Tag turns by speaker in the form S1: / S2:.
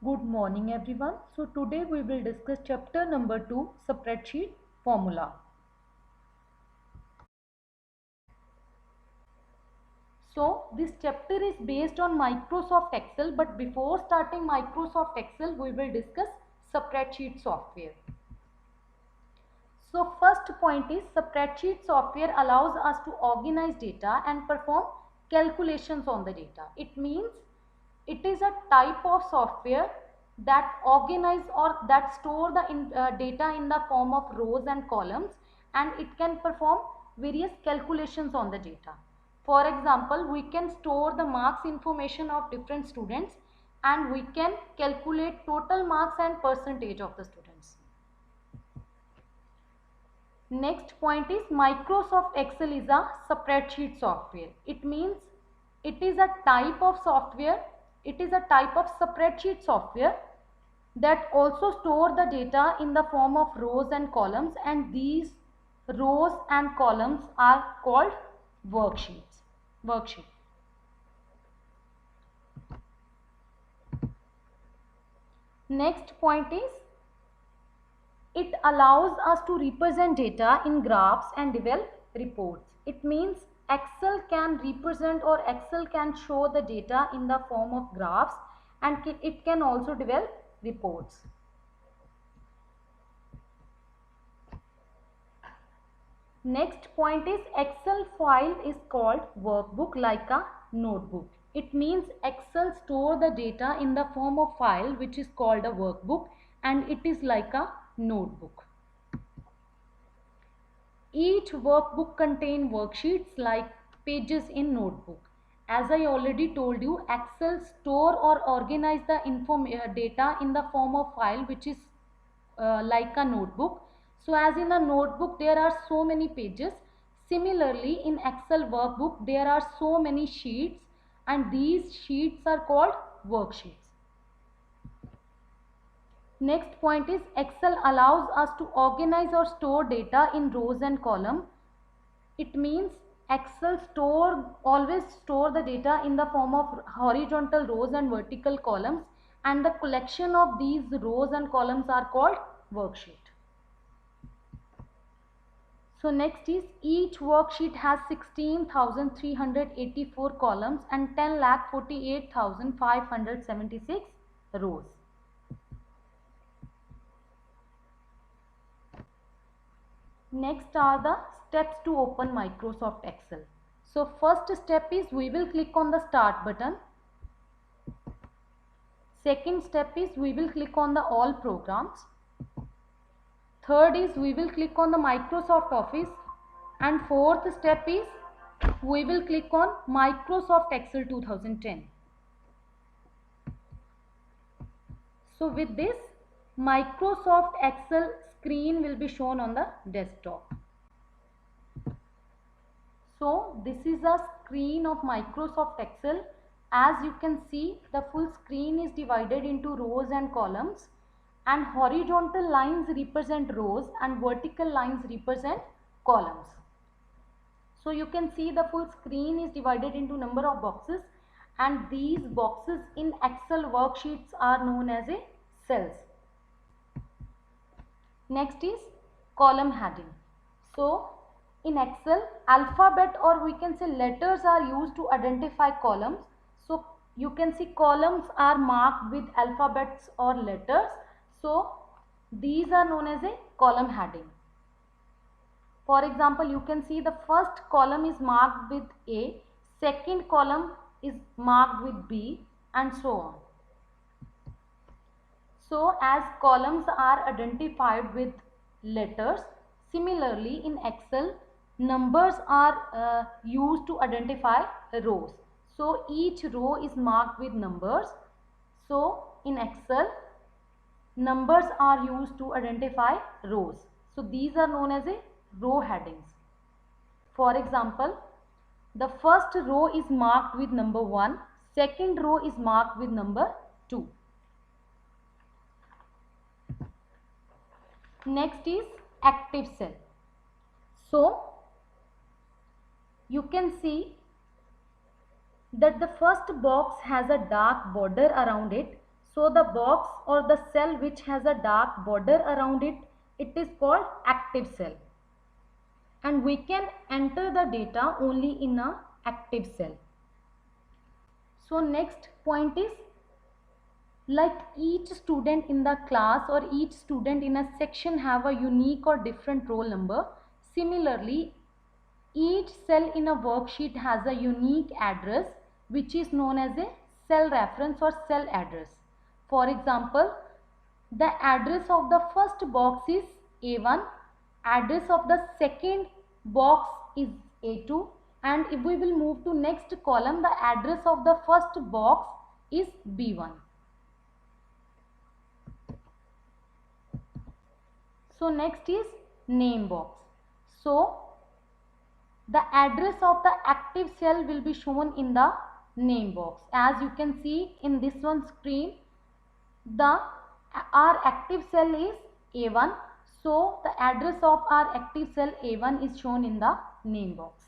S1: Good morning everyone. So today we will discuss chapter number 2, spreadsheet formula. So this chapter is based on Microsoft Excel, but before starting Microsoft Excel we will discuss spreadsheet software. So first point is spreadsheet software allows us to organize data and perform calculations on the data. It means it is a type of software that organize or that store the data in the form of rows and columns, and it can perform various calculations on the data. For example, we can store the marks information of different students, and we can calculate total marks and percentage of the students. Next point is Microsoft Excel is a spreadsheet software. It means it is a type of software, it is a type of spreadsheet software that also store the data in the form of rows and columns, and these rows and columns are called worksheet. Next point is it allows us to represent data in graphs and develop reports. It means Excel can represent or Excel can show the data in the form of graphs, and it can also develop reports. Next point is Excel file is called workbook like a notebook. It means Excel store the data in the form of file which is called a workbook, and it is like a notebook. Each workbook contains worksheets like pages in notebook. As I already told you, Excel store or organize the data in the form of file which is like a notebook. So as in a notebook there are so many pages, similarly in Excel workbook there are so many sheets, and these sheets are called worksheets. Next point is Excel allows us to organize or store data in rows and columns. It means Excel always store the data in the form of horizontal rows and vertical columns, and the collection of these rows and columns are called worksheet. So next is each worksheet has 16,384 columns and 10,48,576 rows. Next are the steps to open Microsoft Excel. So first step is we will click on the start button. Second step is we will click on the all programs. Third is we will click on the Microsoft Office, and fourth step is we will click on Microsoft Excel 2010. So with this, Microsoft Excel screen will be shown on the desktop. So this is a screen of Microsoft Excel. As you can see, the full screen is divided into rows and columns, and horizontal lines represent rows and vertical lines represent columns. So you can see the full screen is divided into number of boxes, and these boxes in Excel worksheets are known as a cells. Next is column heading. So in Excel, alphabet or we can say letters are used to identify columns. So you can see columns are marked with alphabets or letters. So these are known as a column heading. For example, you can see the first column is marked with A, second column is marked with B, and so on. So as columns are identified with letters, similarly in Excel, numbers are used to identify rows. So each row is marked with numbers. So in Excel, numbers are used to identify rows. So these are known as a row headings. For example, the first row is marked with number 1, second row is marked with number 2. Next is active cell. So you can see that the first box has a dark border around it. So the box or the cell which has a dark border around it, it is called active cell. And we can enter the data only in a active cell. So next point is, like each student in the class or each student in a section have a unique or different roll number. Similarly, each cell in a worksheet has a unique address which is known as a cell reference or cell address. For example, the address of the first box is A1, address of the second box is A2, and if we will move to next column, the address of the first box is B1. So next is name box. So the address of the active cell will be shown in the name box. As you can see in this one screen, our active cell is A1. So the address of our active cell A1 is shown in the name box.